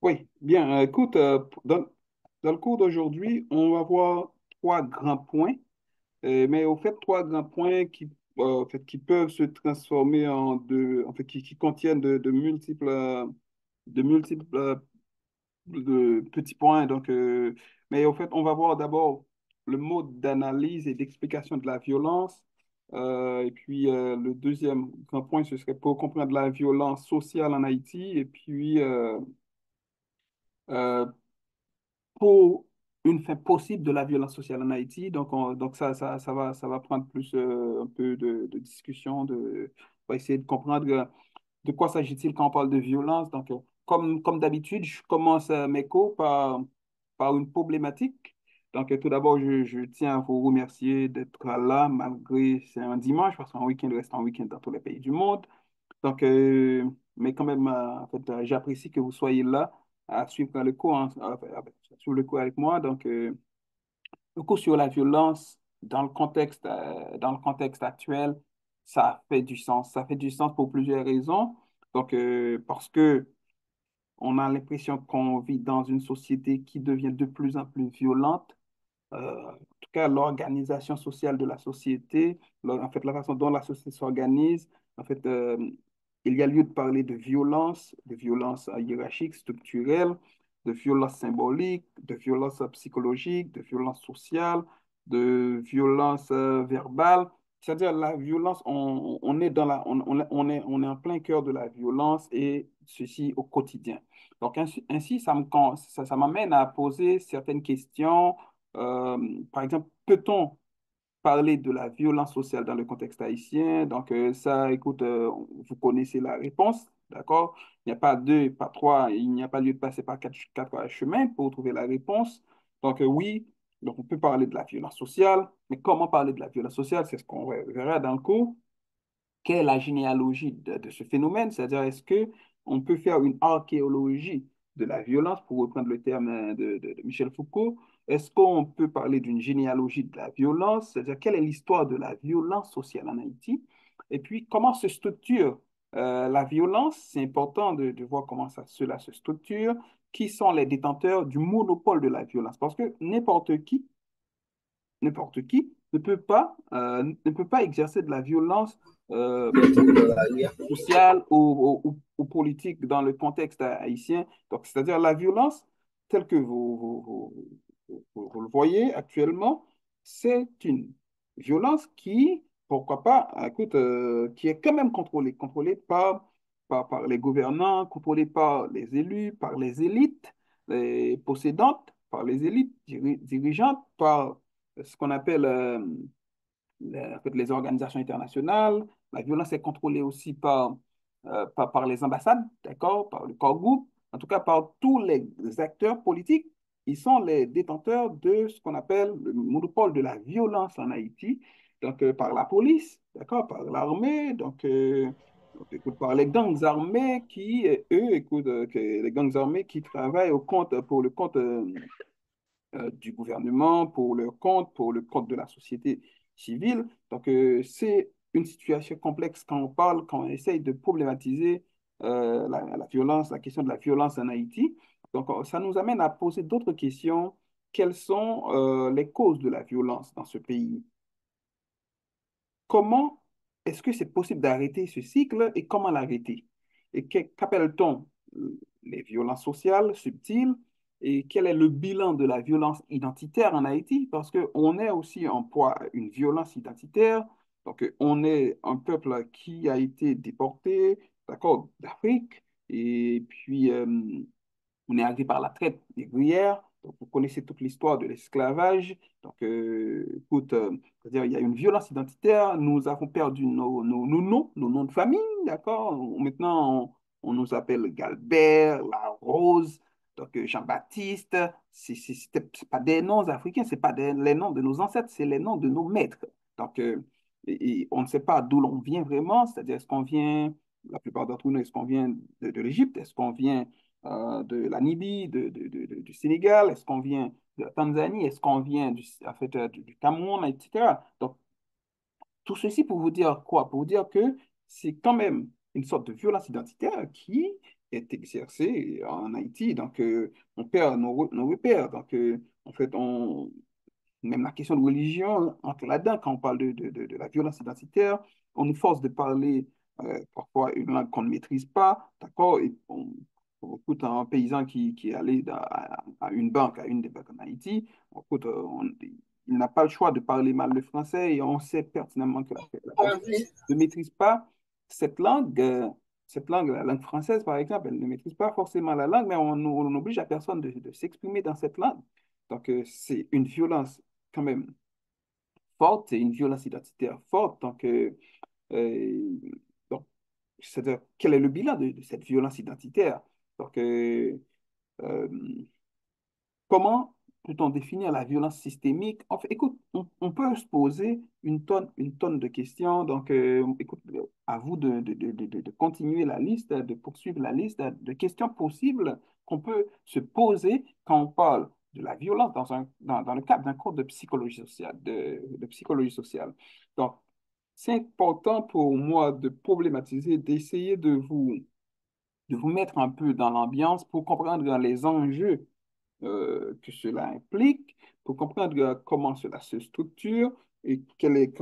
Oui, bien. Écoute, dans le cours d'aujourd'hui, on va voir trois grands points, mais au fait, trois grands points en fait, qui peuvent se transformer en deux, en fait, qui contiennent de multiples de petits points. Donc, mais au fait, on va voir d'abord le mode d'analyse et d'explication de la violence. Et puis, le deuxième grand point, ce serait pour comprendre la violence sociale en Haïti. Et puis, euh, pour une fin possible de la violence sociale en Haïti. Donc ça va prendre plus un peu de discussion, on va essayer de comprendre de quoi s'agit-il quand on parle de violence. Donc, comme d'habitude, je commence mes cours par une problématique. Donc, tout d'abord, je tiens à vous remercier d'être là, malgré c'est un dimanche, parce qu'un week-end reste un week-end dans tous les pays du monde. Donc, mais quand même, en fait, j'apprécie que vous soyez là à suivre le cours, à suivre le cours avec moi. Donc, le cours sur la violence dans le contexte actuel, ça fait du sens. Ça fait du sens pour plusieurs raisons. Donc, parce que on a l'impression qu'on vit dans une société qui devient de plus en plus violente, en tout cas l'organisation sociale de la société, en fait la façon dont la société s'organise, en fait, il y a lieu de parler de violence hiérarchique, structurelle, de violence symbolique, de violence psychologique, de violence sociale, de violence verbale. C'est-à-dire la violence, on est on est en plein cœur de la violence et ceci au quotidien. Donc ainsi ça m'amène à poser certaines questions. Par exemple, peut-on parler de la violence sociale dans le contexte haïtien? Donc, ça, écoute, vous connaissez la réponse, d'accord? Il n'y a pas deux, pas trois, il n'y a pas lieu de passer par quatre chemins pour trouver la réponse. Donc, oui, donc on peut parler de la violence sociale, mais comment parler de la violence sociale? C'est ce qu'on verra dans le cours. Quelle est la généalogie de ce phénomène? C'est-à-dire, est-ce que on peut faire une archéologie de la violence, pour reprendre le terme de Michel Foucault? Est-ce qu'on peut parler d'une généalogie de la violence? C'est-à-dire, quelle est l'histoire de la violence sociale en Haïti? Et puis, comment se structure la violence? C'est important de voir comment cela se structure. Qui sont les détenteurs du monopole de la violence? Parce que n'importe qui ne peut pas exercer de la violence euh, sociale ou politique dans le contexte haïtien. Donc, c'est-à-dire la violence telle que vous le voyez actuellement, c'est une violence qui, pourquoi pas, écoute, qui est quand même contrôlée par les gouvernants, contrôlée par les élus, par les élites les possédantes, par les élites dirigeantes, par ce qu'on appelle en fait, les organisations internationales. La violence est contrôlée aussi par les ambassades, d'accord, par le corps groupe, en tout cas par tous les acteurs politiques. Ils sont les détenteurs de ce qu'on appelle le monopole de la violence en Haïti, donc par la police, d'accord, par l'armée, donc, écoute, par les gangs armés qui, eux, écoute, les gangs armés qui travaillent pour le compte du gouvernement, pour le compte de la société civile. Donc, c'est une situation complexe quand on essaye de problématiser la violence, la question de la violence en Haïti. Donc, ça nous amène à poser d'autres questions. Quelles sont les causes de la violence dans ce pays? Comment est-ce que c'est possible d'arrêter ce cycle et comment l'arrêter? Et qu'appelle-t-on les violences sociales subtiles et quel est le bilan de la violence identitaire en Haïti? Parce qu'on est aussi en proie à une violence identitaire. Donc, on est un peuple qui a été déporté, d'accord, d'Afrique. Et puis, on est arrivé par la traite négrière. Donc, vous connaissez toute l'histoire de l'esclavage. Donc, écoute, c'est-à-dire, il y a une violence identitaire. Nous avons perdu nos noms de famille, d'accord? Maintenant, on nous appelle Galbert, La Rose, donc Jean-Baptiste. C'est pas des noms africains, c'est pas les noms de nos ancêtres, c'est les noms de nos maîtres. Donc, et on ne sait pas d'où l'on vient vraiment, c'est-à-dire, est-ce qu'on vient, la plupart d'entre nous, est-ce qu'on vient de l'Égypte? Est-ce qu'on vient de la Namibie, du Sénégal? Est-ce qu'on vient de la Tanzanie? Est-ce qu'on vient en fait, du Cameroun, etc. Donc, tout ceci pour vous dire quoi? Pour vous dire que c'est quand même une sorte de violence identitaire qui est exercée en Haïti. Donc, on perd nos repères. Donc, en fait, même la question de religion entre là-dedans, quand on parle de la violence identitaire, on nous force de parler parfois une langue qu'on ne maîtrise pas, d'accord? Et on écoute un paysan qui est allé à une banque, à une des banques en Haïti, on écoute, il n'a pas le choix de parler mal le français et on sait pertinemment que la personne ne maîtrise pas cette langue. Cette langue, la langue française, par exemple, elle ne maîtrise pas forcément la langue, mais on n'oblige à personne de s'exprimer dans cette langue. Donc, c'est une violence quand même forte, c'est une violence identitaire forte. Euh, donc c'est-à-dire, quel est le bilan de cette violence identitaire? Donc, euh, comment peut-on définir la violence systémique? En fait, écoute, on peut se poser une tonne de questions. Donc, écoute, à vous de continuer la liste, de poursuivre la liste de questions possibles qu'on peut se poser quand on parle de la violence dans le cadre d'un cours de psychologie sociale, de psychologie sociale. Donc, c'est important pour moi de problématiser, d'essayer de vous mettre un peu dans l'ambiance pour comprendre les enjeux que cela implique, pour comprendre comment cela se structure et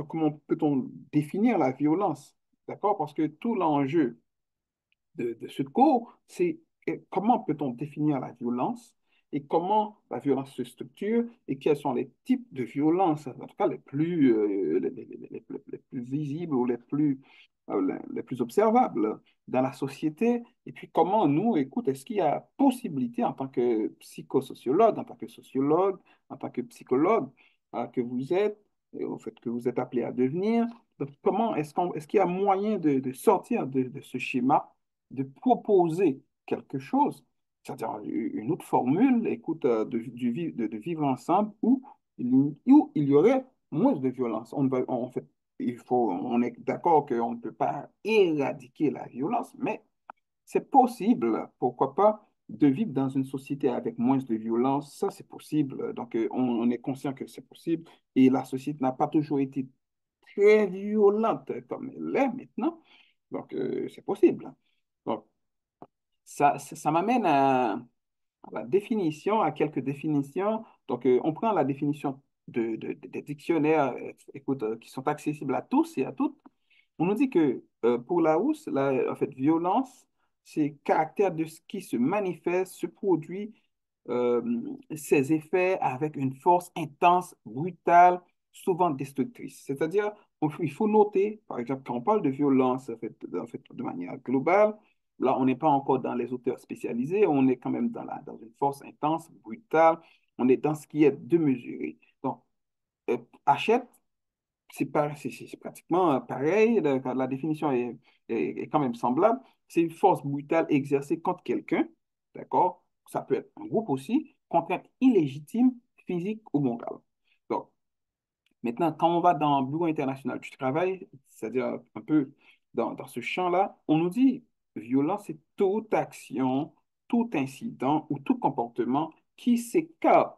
comment peut-on définir la violence. D'accord? Parce que tout l'enjeu de ce cours, c'est comment peut-on définir la violence et comment la violence se structure et quels sont les types de violences, en tout cas les plus visibles ou les plus observables dans la société. Et puis comment nous, écoute, est-ce qu'il y a possibilité en tant que psychosociologue, en tant que sociologue, en tant que psychologue que vous êtes, et au fait que vous êtes appelé à devenir, donc comment est-ce qu'il y a moyen de sortir de ce schéma de proposer quelque chose, c'est-à-dire une autre formule, écoute, de vivre ensemble où il y aurait moins de violence. En fait, on est d'accord qu'on ne peut pas éradiquer la violence, mais c'est possible, pourquoi pas, de vivre dans une société avec moins de violence. Ça, c'est possible. Donc, on est conscient que c'est possible. Et la société n'a pas toujours été très violente comme elle l'est maintenant. Donc, c'est possible. Donc, ça m'amène à la définition, à quelques définitions. Donc, on prend la définition des dictionnaires, écoute, qui sont accessibles à tous et à toutes. On nous dit que pour Larousse, en fait, violence, c'est caractère de ce qui se manifeste, se produit, euh, ses effets avec une force intense, brutale, souvent destructrice. C'est-à-dire, il faut noter, par exemple, quand on parle de violence, en fait, de manière globale, là, on n'est pas encore dans les auteurs spécialisés, on est quand même dans une force intense, brutale, on est dans ce qui est démesuré. Donc, Hachette, c'est pratiquement pareil, la définition est quand même semblable. C'est une force brutale exercée contre quelqu'un, d'accord? Ça peut être un groupe aussi, contrainte illégitime, physique ou morale. Donc, maintenant, quand on va dans le Bureau international du travail, c'est-à-dire un peu dans ce champ-là, on nous dit violence, c'est toute action, tout incident ou tout comportement qui s'écarte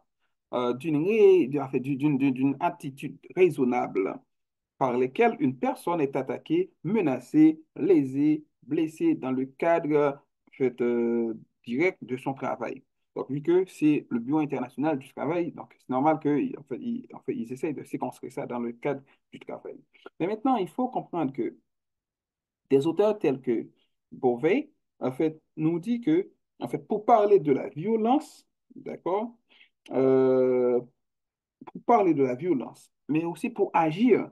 en fait, d'une attitude raisonnable par lesquels une personne est attaquée, menacée, lésée, blessée dans le cadre en fait, direct de son travail. Donc, vu que c'est le Bureau international du travail, donc c'est normal qu'en fait, en fait, ils essayent de séquencer ça dans le cadre du travail. Mais maintenant, il faut comprendre que des auteurs tels que Beauvais, en fait, nous dit que, en fait, pour parler de la violence, d'accord, euh, pour parler de la violence, mais aussi pour agir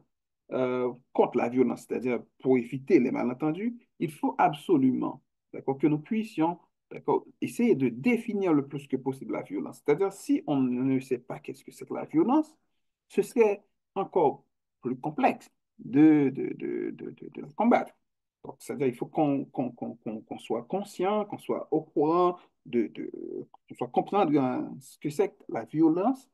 contre la violence, c'est-à-dire pour éviter les malentendus, il faut absolument, d'accord, que nous puissions, d'accord, essayer de définir le plus que possible la violence. C'est-à-dire, si on ne sait pas qu'est-ce que c'est que la violence, ce serait encore plus complexe de la combattre. Donc, c'est-à-dire, il faut qu'on soit conscient, qu'on soit au courant, qu'on soit comprendre ce que c'est que la violence,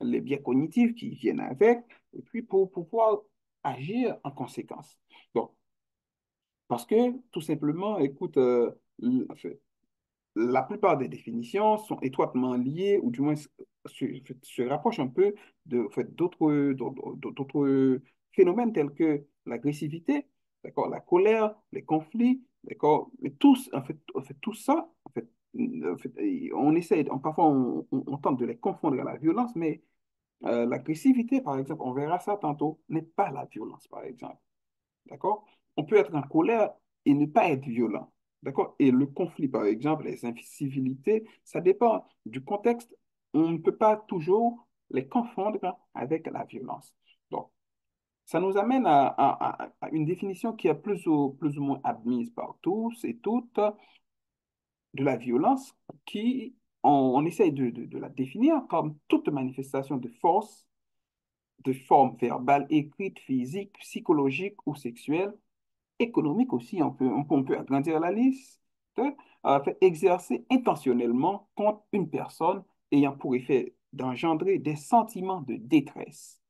les biais cognitifs qui viennent avec, et puis pour pouvoir agir en conséquence. Donc, parce que tout simplement, écoute, en fait, la plupart des définitions sont étroitement liées, ou du moins se rapprochent un peu de, en fait, d'autres phénomènes tels que l'agressivité, d'accord, la colère, les conflits, D'accord? Mais tous, en fait, tout ça, en fait, on essaie, parfois on tente de les confondre à la violence, mais l'agressivité, par exemple, on verra ça tantôt, n'est pas la violence, par exemple. D'accord? On peut être en colère et ne pas être violent. D'accord? Et le conflit, par exemple, les incivilités, ça dépend du contexte. On ne peut pas toujours les confondre avec la violence. Donc, ça nous amène à une définition qui est plus ou moins admise par tous et toutes de la violence qui, on essaye de la définir comme toute manifestation de force, de forme verbale, écrite, physique, psychologique ou sexuelle, économique aussi, on peut agrandir la liste, fait exercer intentionnellement contre une personne ayant pour effet d'engendrer des sentiments de détresse,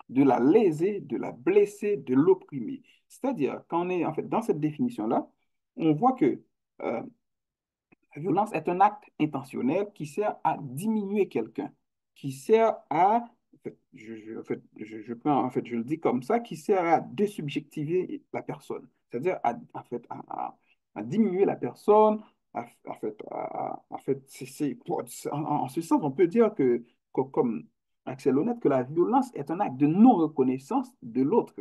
de la léser, de la blesser, de l'opprimer. C'est-à-dire, quand on est en fait dans cette définition-là, on voit que la violence est un acte intentionnel qui sert à diminuer quelqu'un, qui sert à, je prends, en fait, je le dis comme ça, qui sert à désubjectiver la personne, c'est-à-dire à diminuer la personne, en fait, en ce sens, on peut dire comme Axel Honnête, que la violence est un acte de non-reconnaissance de l'autre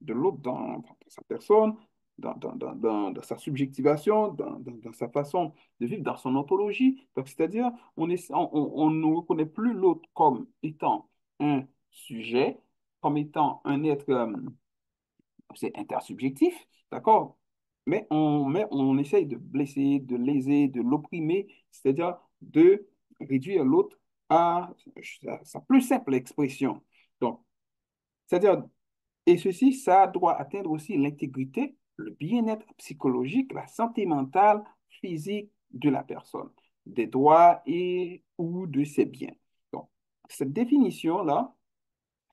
dans sa personne, dans sa subjectivation, dans sa façon de vivre dans son ontologie. Donc, c'est-à-dire, on ne reconnaît plus l'autre comme étant un sujet, comme étant un être, c'est intersubjectif, d'accord? Mais on essaye de blesser, de léser, de l'opprimer, c'est-à-dire de réduire l'autre à sa plus simple expression. Donc, c'est-à-dire et ceci, ça doit atteindre aussi l'intégrité, le bien-être psychologique, la santé mentale, physique de la personne, des droits et ou de ses biens. Donc, cette définition-là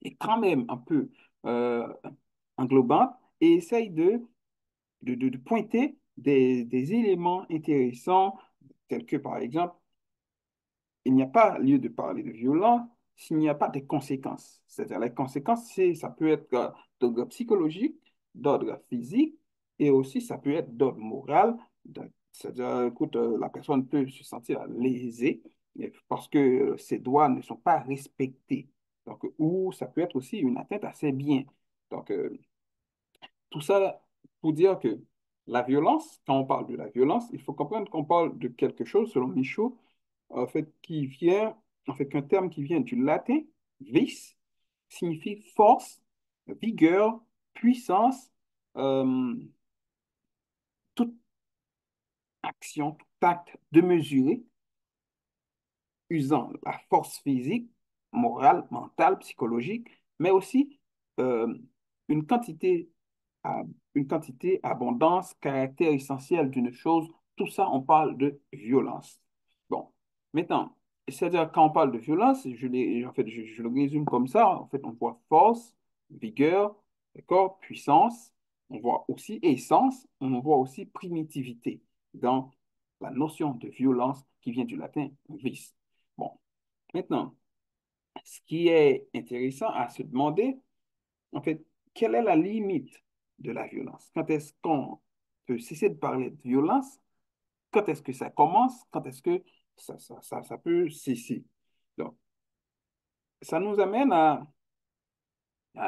est quand même un peu euh, englobante et essaye de pointer des éléments intéressants, tels que par exemple il n'y a pas lieu de parler de violence s'il n'y a pas de conséquences. C'est-à-dire, les conséquences, ça peut être d'ordre psychologique, d'ordre physique, et aussi ça peut être d'ordre moral. C'est-à-dire, écoute, la personne peut se sentir lésée parce que ses droits ne sont pas respectés. Donc, ou ça peut être aussi une atteinte à ses biens. Donc, tout ça pour dire que la violence, quand on parle de la violence, il faut comprendre qu'on parle de quelque chose, selon Michaud, en fait, qu'un terme qui vient du latin, vis, signifie force, vigueur, puissance, euh, toute action, tout acte de mesurer usant la force physique, morale, mentale, psychologique, mais aussi euh, une quantité, une quantité, abondance, caractère essentiel d'une chose. Tout ça, on parle de violence. Bon, maintenant, c'est-à-dire quand on parle de violence, en fait, je le résume comme ça. En fait, on voit force, vigueur, d'accord, puissance, on voit aussi essence, on voit aussi primitivité dans la notion de violence qui vient du latin vis. Bon, maintenant, ce qui est intéressant à se demander, en fait, quelle est la limite de la violence? Quand est-ce qu'on peut cesser de parler de violence? Quand est-ce que ça commence? Quand est-ce que ça peut cesser? Donc, ça nous amène à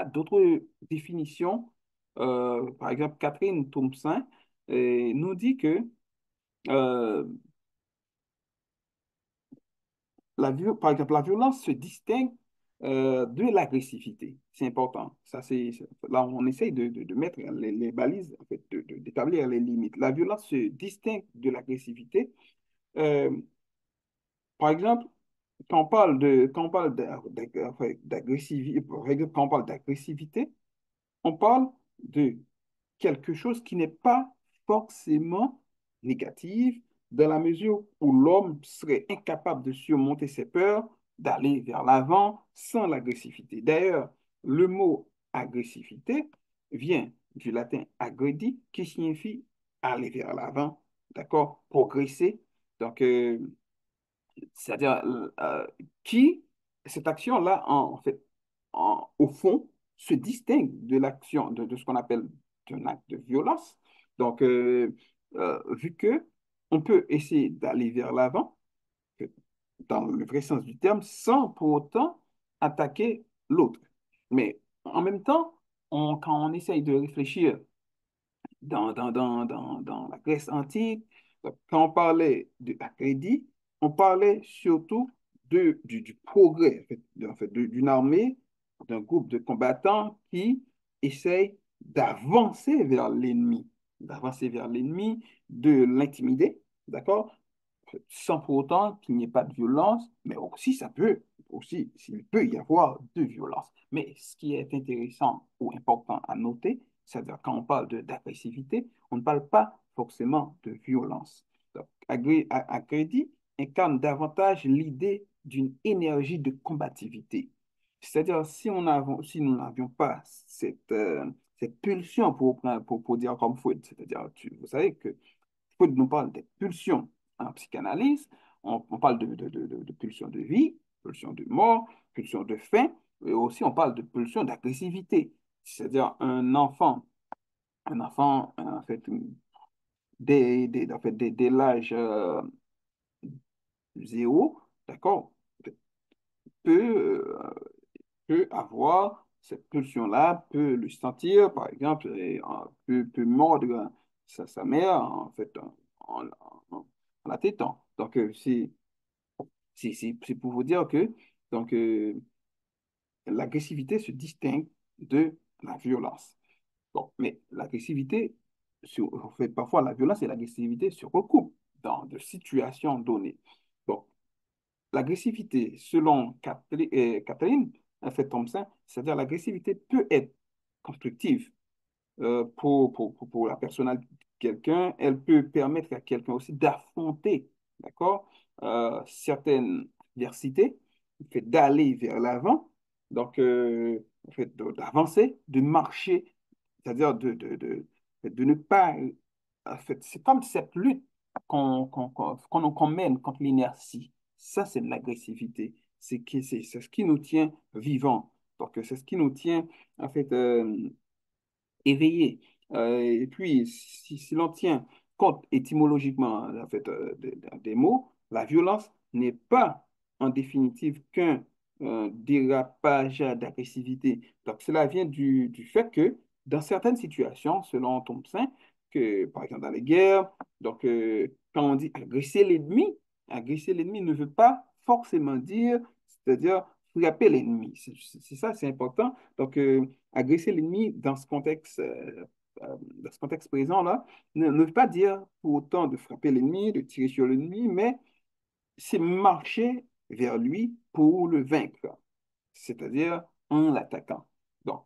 d'autres définitions. Par exemple, Catherine Thompson nous dit que euh, par exemple, la violence se distingue de l'agressivité. C'est important. Là, on essaye de mettre les balises, en fait, d'établir les limites. La violence se distingue de l'agressivité. Euh, Par exemple, quand on parle d'agressivité, par exemple, quand on parle d'agressivité, on parle de quelque chose qui n'est pas forcément négatif, dans la mesure où l'homme serait incapable de surmonter ses peurs, d'aller vers l'avant sans l'agressivité. D'ailleurs, le mot agressivité vient du latin aggredi, qui signifie aller vers l'avant, d'accord, progresser. Donc, c'est-à-dire qui, cette action-là, en fait, au fond, se distingue de l'action, de ce qu'on appelle un acte de violence. Donc, vu que on peut essayer d'aller vers l'avant, dans le vrai sens du terme, sans pour autant attaquer l'autre. Mais en même temps, quand on essaye de réfléchir dans la Grèce antique, quand on parlait de crédit, on parlait surtout du progrès, d'une armée, d'un groupe de combattants qui essayent d'avancer vers l'ennemi, de l'intimider, d'accord? Sans pour autant qu'il n'y ait pas de violence, mais aussi s'il peut y avoir de violence. Mais ce qui est intéressant ou important à noter, c'est-à-dire quand on parle d'agressivité, on ne parle pas forcément de violence. Donc, Agredi incarne davantage l'idée d'une énergie de combativité. C'est-à-dire, si nous n'avions pas cette pulsion pour dire comme Freud, c'est-à-dire, vous savez que Freud nous parle des pulsions en psychanalyse. On parle de pulsions de vie, pulsions de mort, pulsions de faim, et aussi on parle de pulsions d'agressivité. C'est-à-dire un enfant, en fait, dès l'âge zéro, d'accord, peut, peut avoir cette pulsion-là, peut le sentir, par exemple, et, peut mordre sa mère, en fait, en la tétant. Donc, c'est pour vous dire que donc, l'agressivité se distingue de la violence. Bon, mais l'agressivité, en fait, parfois la violence et l'agressivité se recoupent dans de situations données. Bon, l'agressivité, selon Catherine, en fait, Thompson, c'est-à-dire l'agressivité peut être constructive pour la personnalité de quelqu'un. Elle peut permettre à quelqu'un aussi d'affronter, d'accord, certaines adversités, en fait, d'aller vers l'avant, donc, en fait, d'avancer, de marcher, c'est-à-dire de ne pas. En fait, c'est comme cette lutte qu'on mène contre l'inertie. Ça, c'est de l'agressivité. C'est ce qui nous tient vivants. Donc, c'est ce qui nous tient, en fait, éveillé. Et puis, si l'on tient compte étymologiquement en fait, des mots, la violence n'est pas en définitive qu'un dérapage d'agressivité. Donc, cela vient du fait que dans certaines situations, selon Thompson, que par exemple dans les guerres, donc quand on dit agresser l'ennemi ne veut pas forcément dire, c'est-à-dire frapper l'ennemi. C'est ça, c'est important. Donc, agresser l'ennemi dans ce contexte présent-là, ne veut pas dire pour autant de frapper l'ennemi, de tirer sur l'ennemi, mais c'est marcher vers lui pour le vaincre, c'est-à-dire en l'attaquant. Donc,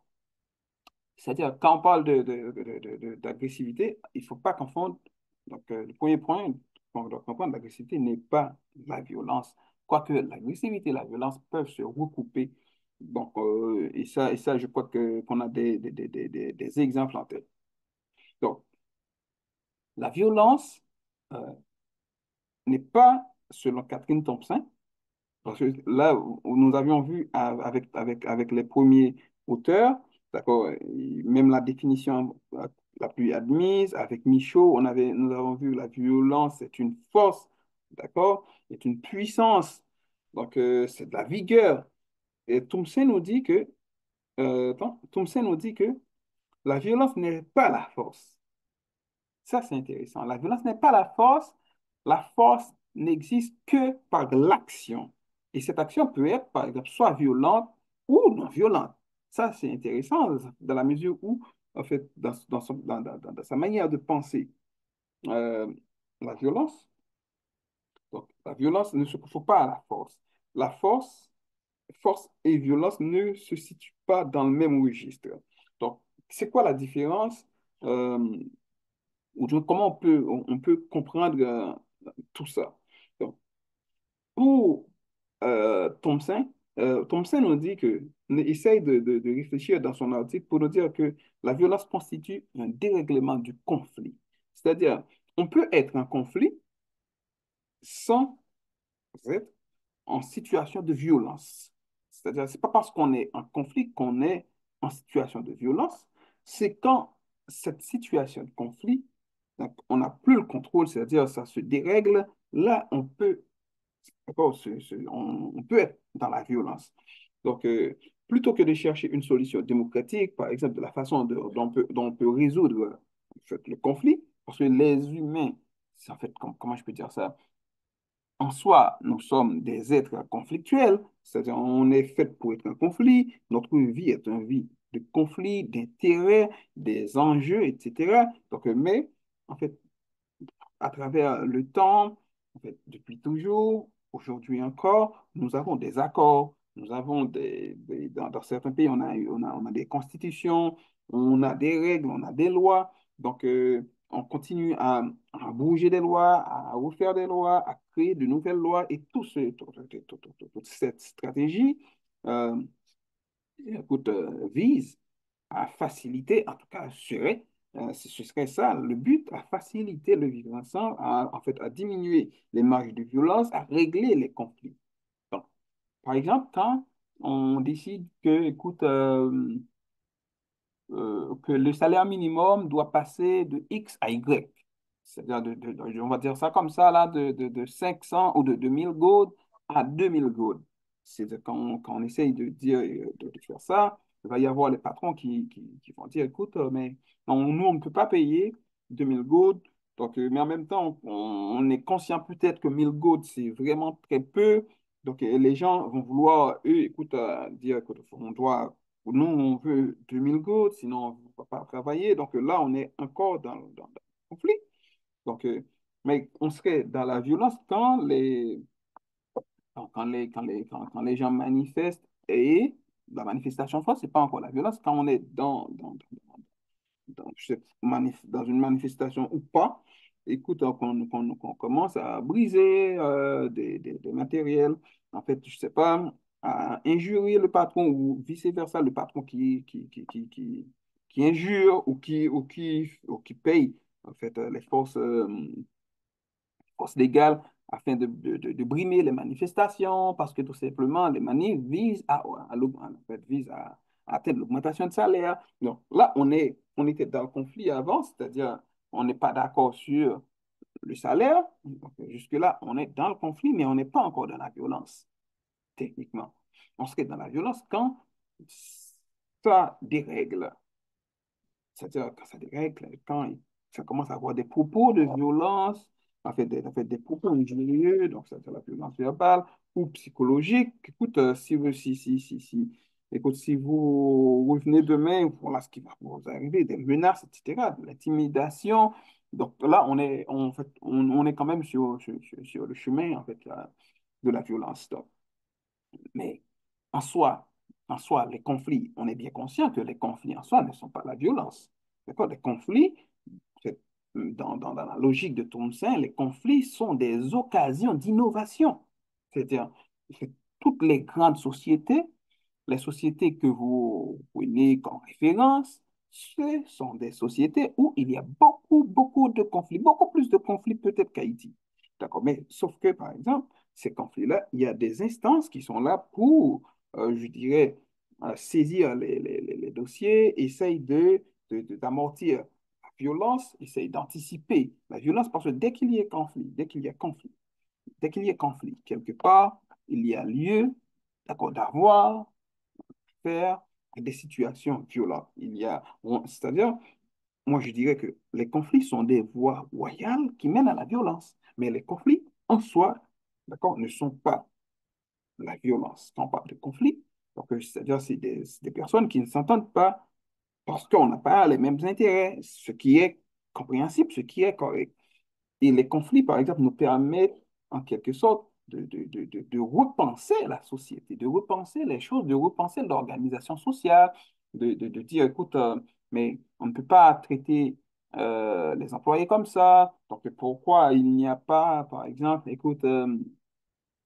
c'est-à-dire, quand on parle d'agressivité, il ne faut pas confondre. Donc, le premier point qu'on doit comprendre, l'agressivité n'est pas la violence. Quoique l'agressivité et la violence peuvent se recouper. Donc, et ça, je crois qu'on a des exemples en tête. Donc, la violence euh, n'est pas, selon Catherine Thompson, parce que là où nous avions vu avec les premiers auteurs, d'accord, et même la définition la plus admise, avec Michaud, nous avons vu la violence est une force, d'accord, est une puissance, donc c'est de la vigueur. Et Thompson nous dit que la violence n'est pas la force. Ça, c'est intéressant. La violence n'est pas la force. La force n'existe que par l'action. Et cette action peut être, par exemple, soit violente ou non violente. Ça, c'est intéressant dans la mesure où, en fait, dans sa manière de penser, euh, la violence, donc, la violence ne se confond pas à la force. La force et violence ne se situent pas dans le même registre. Donc, c'est quoi la différence? Euh, ou comment on peut comprendre tout ça. Donc, pour Thompson nous dit essaye de réfléchir dans son article pour nous dire que la violence constitue un dérèglement du conflit. C'est-à-dire, on peut être en conflit sans être en situation de violence. C'est-à-dire, c'est pas parce qu'on est en conflit qu'on est en situation de violence, c'est quand cette situation de conflit Donc, on n'a plus le contrôle, c'est-à-dire ça se dérègle. Là, d'accord, on peut être dans la violence. Donc, plutôt que de chercher une solution démocratique, par exemple, de la façon dont on peut résoudre en fait, le conflit, parce que les humains, c'est en fait, comment je peux dire ça? En soi, nous sommes des êtres conflictuels, c'est-à-dire on est fait pour être un conflit. Notre vie est une vie de conflit, d'intérêts, des enjeux, etc. Donc, mais en fait, à travers le temps, en fait, depuis toujours, aujourd'hui encore, nous avons des accords, nous avons dans certains pays, on a des constitutions, on a des règles, on a des lois. Donc, on continue à bouger des lois, à refaire des lois, à créer de nouvelles lois et toute cette stratégie euh, écoute, vise à faciliter, en tout cas, ce serait ça le but, à faciliter le vivre ensemble, en fait, à diminuer les marges de violence, à régler les conflits. Donc, par exemple, quand on décide que, écoute, que le salaire minimum doit passer de X à Y. C'est-à-dire, on va dire ça comme ça, là, de 500 ou de 2000 gourdes à 2000 gourdes. C'est quand on essaye de dire, de faire ça, il va y avoir les patrons qui vont dire, écoute, mais non, nous, on ne peut pas payer 2000 gourdes. Donc, mais en même temps, on est conscient peut-être que 1000 gourdes, c'est vraiment très peu. Donc, les gens vont vouloir, eux, écoute, dire, écoute, on doit nous, on veut 2000 gouttes, sinon on ne va pas travailler. Donc là, on est encore dans le conflit. Donc, mais on serait dans la violence quand les gens manifestent et la manifestation forte, ce n'est pas encore la violence. Quand on est dans une manifestation ou pas, écoute, qu'on commence à briser des matériels, en fait, je sais pas, à injurier le patron ou vice-versa, le patron qui injure ou qui paye, en fait, les forces légales afin de brimer les manifestations, parce que tout simplement, les manifs visent en fait, visent à atteindre l'augmentation de salaire. Donc là, on était dans le conflit avant, c'est-à-dire on n'est pas d'accord sur le salaire. Donc, jusque-là, on est dans le conflit, mais on n'est pas encore dans la violence, techniquement. On serait dans la violence quand ça dérègle. C'est-à-dire quand ça dérègle, quand ça commence à avoir des propos de violence, en fait, des propos injurieux, donc c'est-à-dire la violence verbale ou psychologique. Écoute, écoute, si vous revenez demain, voilà ce qui va vous arriver, des menaces, etc., de l'intimidation. Donc là, on est quand même sur le chemin, en fait, de la violence. Donc, mais en soi, les conflits, on est bien conscient que les conflits en soi ne sont pas la violence. D'accord? Les conflits, c'est- dans la logique de Tolstoï, les conflits sont des occasions d'innovation. C'est-à-dire que toutes les grandes sociétés, les sociétés que vous prenez comme référence, ce sont des sociétés où il y a beaucoup, beaucoup de conflits, beaucoup plus de conflits peut-être qu'Haïti. D'accord? Mais sauf que, par exemple, ces conflits-là, il y a des instances qui sont là pour, je dirais, saisir les dossiers, essayent d'amortir la violence, essayent d'anticiper la violence, parce que dès qu'il y a conflit, dès qu'il y a conflit, quelque part, il y a lieu, d'accord, d'avoir faire des situations violentes. C'est-à-dire, moi je dirais que les conflits sont des voies royales qui mènent à la violence, mais les conflits en soi, d'accord, ne sont pas la violence. Quand on parle de conflit, donc, c'est-à-dire c'est des personnes qui ne s'entendent pas parce qu'on n'a pas les mêmes intérêts, ce qui est compréhensible, ce qui est correct. Et les conflits, par exemple, nous permettent en quelque sorte de repenser la société, de repenser les choses, de repenser l'organisation sociale, de dire, écoute, mais on ne peut pas traiter les employés comme ça. Donc, pourquoi il n'y a pas, par exemple, écoute,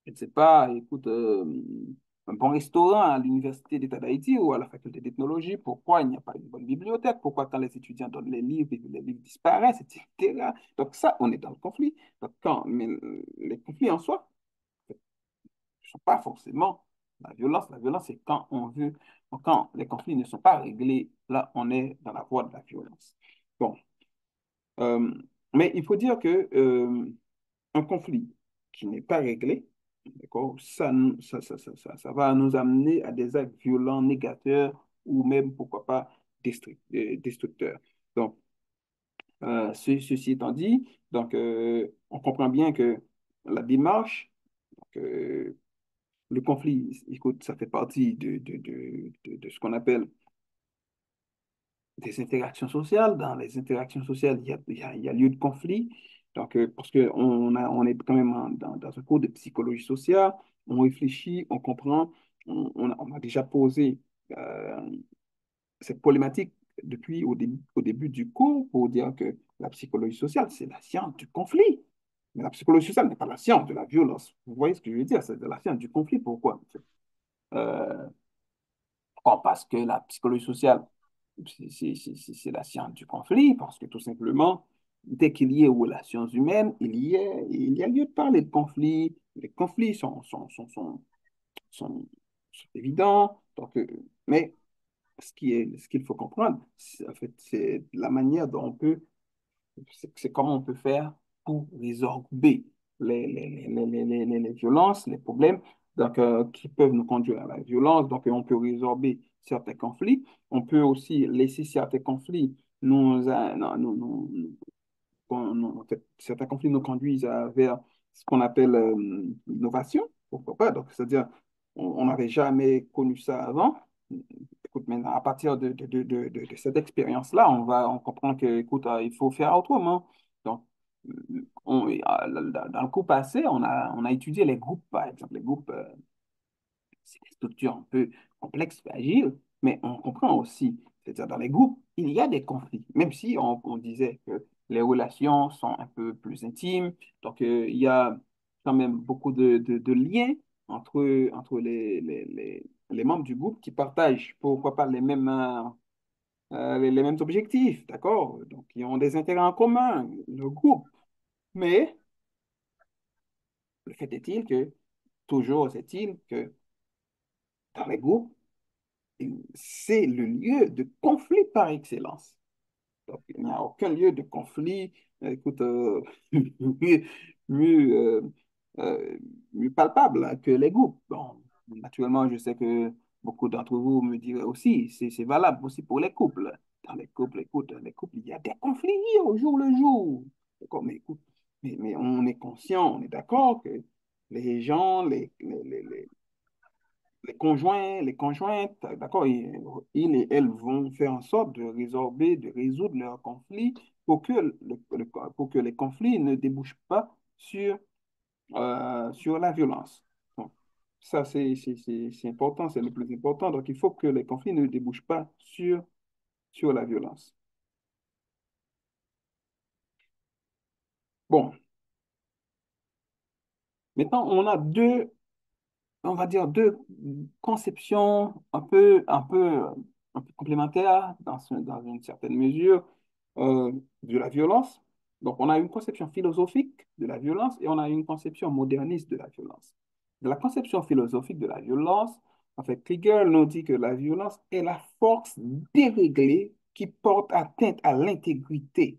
je ne sais pas, écoute, un bon restaurant à l'Université d'État d'Haïti ou à la faculté d'ethnologie, pourquoi il n'y a pas une bonne bibliothèque, pourquoi quand les étudiants donnent les livres disparaissent, etc. Donc ça, on est dans le conflit. Donc mais les conflits en soi ne sont pas forcément la violence. La violence, c'est quand on veut, quand les conflits ne sont pas réglés, là, on est dans la voie de la violence. Bon, Mais il faut dire que un conflit qui n'est pas réglé, d'accord, ça va nous amener à des actes violents, négateurs ou même, pourquoi pas, destructeurs. Donc, ceci étant dit, donc, on comprend bien que la démarche, donc, le conflit, écoute, ça fait partie de ce qu'on appelle des interactions sociales. Dans les interactions sociales, il y a lieu de conflit. Donc, parce on est quand même dans un cours de psychologie sociale, on réfléchit, on comprend, on a déjà posé euh, cette problématique depuis au début du cours pour dire que la psychologie sociale, c'est la science du conflit. Mais la psychologie sociale n'est pas la science de la violence. Vous voyez ce que je veux dire? C'est de la science du conflit. Pourquoi? Euh, Parce que la psychologie sociale, c'est la science du conflit, parce que tout simplement, dès qu'il y a aux relations humaines, il y a lieu de parler de conflits. Les conflits sont évidents. Donc, mais ce qu'il faut comprendre, en fait, c'est la manière dont on peut c'est comment on peut faire pour résorber les violences, les problèmes donc, qui peuvent nous conduire à la violence. Donc, on peut résorber certains conflits. On peut aussi laisser certains conflits en fait, certains conflits nous conduisent vers ce qu'on appelle l'innovation. Pourquoi pas? Donc, c'est-à-dire, on n'avait jamais connu ça avant. Écoute, maintenant, à partir de cette expérience-là, on comprend que, écoute, il faut faire autrement. Donc, dans le cours passé, on a étudié les groupes, par exemple, les groupes, c'est des structures un peu complexes, agiles, mais on comprend aussi, c'est-à-dire dans les groupes, il y a des conflits, même si on disait que les relations sont un peu plus intimes, donc il y a quand même beaucoup de liens entre les membres du groupe qui partagent, pourquoi pas, les mêmes objectifs, d'accord? Donc, ils ont des intérêts en commun, le groupe. Mais le fait est-il que, toujours est-il que dans les groupes, c'est le lieu de conflit par excellence. Donc, il n'y a aucun lieu de conflit, écoute, mieux, mieux, euh, mieux palpable hein, que les groupes. Bon, naturellement, je sais que beaucoup d'entre vous me diraient aussi, c'est valable aussi pour les couples. Dans les couples, écoute, dans les couples, il y a des conflits au jour le jour. D'accord, mais écoute, mais on est conscient, on est d'accord que les gens, les conjoints, les conjointes, d'accord, ils et elles vont faire en sorte de résorber, de résoudre leurs conflits pour que, pour que les conflits ne débouchent pas sur la violence. Donc, ça, c'est important, c'est le plus important. Donc, il faut que les conflits ne débouchent pas sur la violence. Bon, maintenant, on va dire, deux conceptions un peu complémentaires dans une certaine mesure de la violence. Donc, on a une conception philosophique de la violence et on a une conception moderniste de la violence. De la conception philosophique de la violence, en fait, Krieger nous dit que la violence est la force déréglée qui porte atteinte à l'intégrité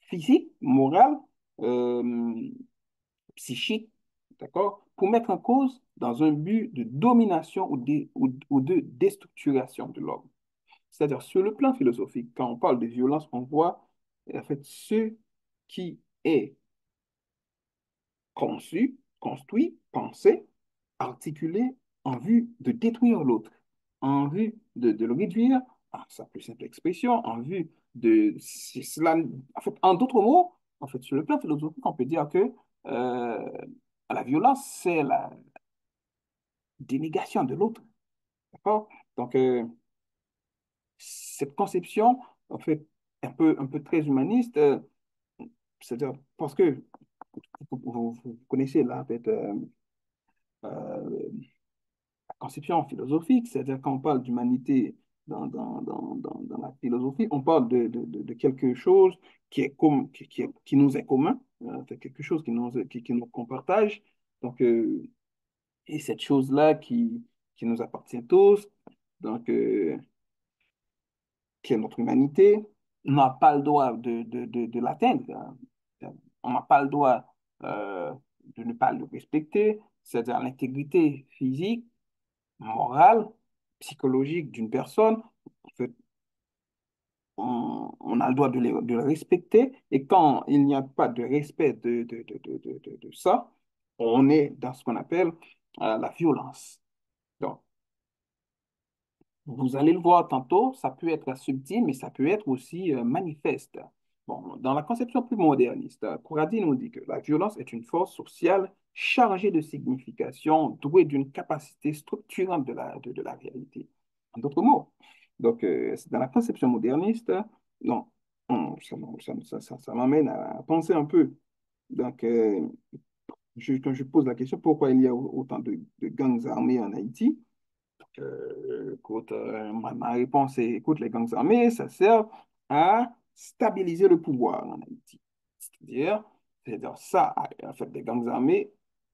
physique, morale, euh, psychique, d'accord, pour mettre en cause dans un but de domination ou de déstructuration de l'homme. C'est-à-dire, sur le plan philosophique, quand on parle de violence, on voit en fait ce qui est conçu, construit, pensé, articulé en vue de détruire l'autre, en vue de le réduire à sa plus simple expression, en vue de... c'est cela, en fait, en d'autres mots, en fait, sur le plan philosophique, on peut dire que la violence, c'est la dénégation de l'autre. D'accord? Donc, cette conception, en fait, un peu très humaniste, c'est-à-dire parce que vous connaissez là, en fait, la conception philosophique, c'est-à-dire quand on parle d'humanité dans la philosophie, on parle de quelque chose qui est qui nous est commun, de quelque chose qu'on partage. Donc, et cette chose-là qui nous appartient tous, donc, qui est notre humanité. On n'a pas le droit de l'atteindre. On n'a pas le droit euh, de ne pas le respecter, c'est-à-dire l'intégrité physique, morale, psychologique d'une personne. En fait, on a le droit de le respecter. Et quand il n'y a pas de respect de ça, on est dans ce qu'on appelle la violence. Donc, vous allez le voir tantôt, ça peut être subtil, mais ça peut être aussi manifeste. Bon, dans la conception plus moderniste, Corradi nous dit que la violence est une force sociale chargée de signification, douée d'une capacité structurante de la réalité. En d'autres mots, donc, dans la conception moderniste, non, ça m'amène à penser un peu. Donc, quand je pose la question, pourquoi il y a autant de gangs armés en Haïti? Écoute, ma réponse est, écoute, les gangs armés, ça sert à stabiliser le pouvoir en Haïti. C'est-à-dire, c'est-à-dire ça, en fait, les gangs armés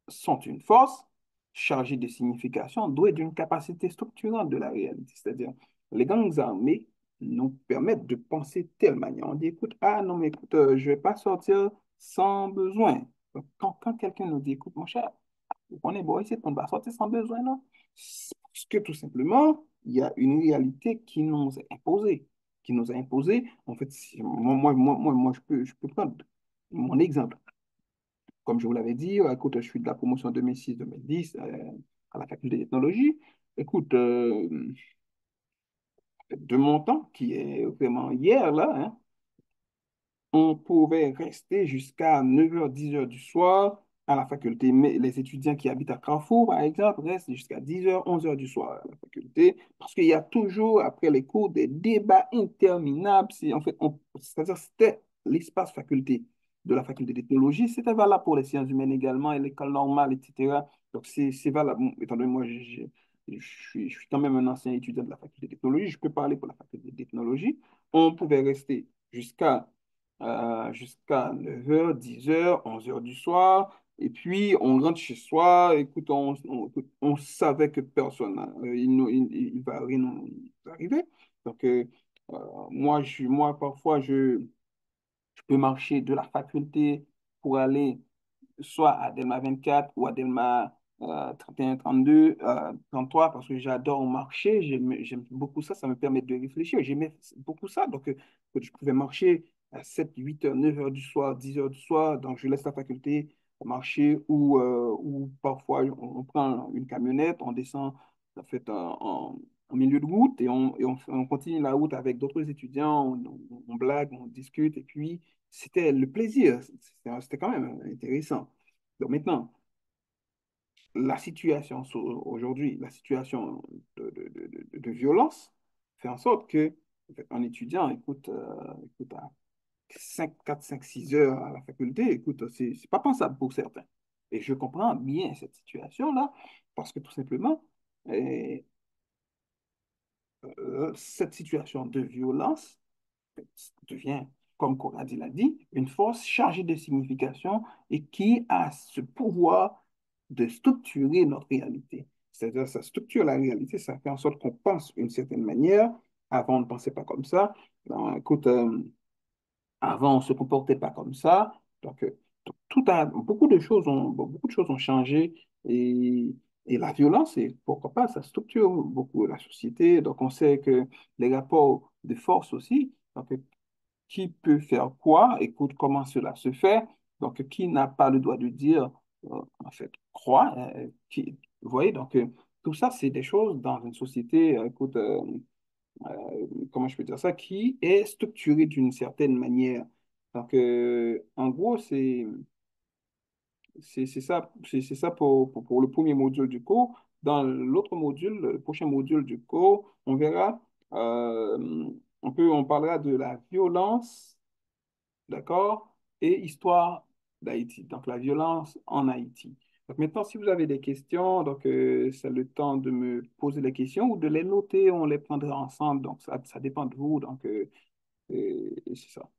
sont une force chargée de signification, douée d'une capacité structurante de la réalité. C'est-à-dire, les gangs armés nous permettent de penser de telle manière. On dit, écoute, ah non, mais écoute, je ne vais pas sortir sans besoin. Donc, quand quelqu'un nous dit, écoute, mon cher, on est bon ici, on va sortir sans besoin, non? C'est parce que tout simplement, il y a une réalité qui nous est imposée. Qui nous a imposé. En fait, je peux prendre mon exemple. Comme je vous l'avais dit, écoute, je suis de la promotion 2006-2010 à la faculté d'ethnologie. Écoute, de mon temps, qui est vraiment hier, là, hein, on pouvait rester jusqu'à 9h, 10h du soir à la faculté. Mais les étudiants qui habitent à Carrefour, par exemple, restent jusqu'à 10h, 11h du soir à la faculté parce qu'il y a toujours, après les cours, des débats interminables. En fait, c'est-à-dire, c'était l'espace faculté de la faculté d'ethnologie. C'était valable pour les sciences humaines également et l'école normale, etc. Donc, c'est valable. Étant donné moi, je suis quand même un ancien étudiant de la faculté d'ethnologie. Je peux parler pour la faculté d'ethnologie. On pouvait rester jusqu'à 9h, 10h, 11h du soir. Et puis, on rentre chez soi. Écoute, on savait que personne, il va rien nous arriver. Donc, parfois, je peux marcher de la faculté pour aller soit à Delma 24 ou à Delma 31, 32, 33, parce que j'adore marcher, j'aime beaucoup ça, ça me permet de réfléchir, j'aimais beaucoup ça, donc je pouvais marcher à 7, 8 heures, 9 heures du soir, 10 heures du soir, donc je laisse la faculté marcher ou parfois on prend une camionnette, on descend en fait en milieu de route et on continue la route avec d'autres étudiants, on blague, on discute et puis c'était le plaisir, c'était quand même intéressant. Donc maintenant, aujourd'hui, la situation de violence fait en sorte que en fait, un étudiant écoute à 4, 5, 6 heures à la faculté, écoute, c'est pas pensable pour certains. Et je comprends bien cette situation-là parce que tout simplement, eh, cette situation de violence devient, comme Conrad l'a dit, une force chargée de signification et qui a ce pouvoir de structurer notre réalité. C'est-à-dire, ça structure la réalité, ça fait en sorte qu'on pense d'une certaine manière. Avant, on ne pensait pas comme ça. Non, écoute, avant, on ne se comportait pas comme ça. Donc, beaucoup de choses ont changé et la violence, et pourquoi pas, ça structure beaucoup la société. Donc, on sait que les rapports de force aussi, donc, qui peut faire quoi, écoute comment cela se fait, donc qui n'a pas le droit de dire, en fait, quoi, vous voyez, donc tout ça, c'est des choses dans une société, écoute, comment je peux dire ça, qui est structurée d'une certaine manière. Donc, en gros, c'est ça pour le premier module du cours. Dans l'autre module, le prochain module du cours, on verra, on parlera de la violence. D'accord? Et histoire d'Haïti, donc la violence en Haïti. Donc maintenant, si vous avez des questions, donc c'est le temps de me poser les questions ou de les noter, on les prendra ensemble. Donc ça dépend de vous. Donc c'est ça.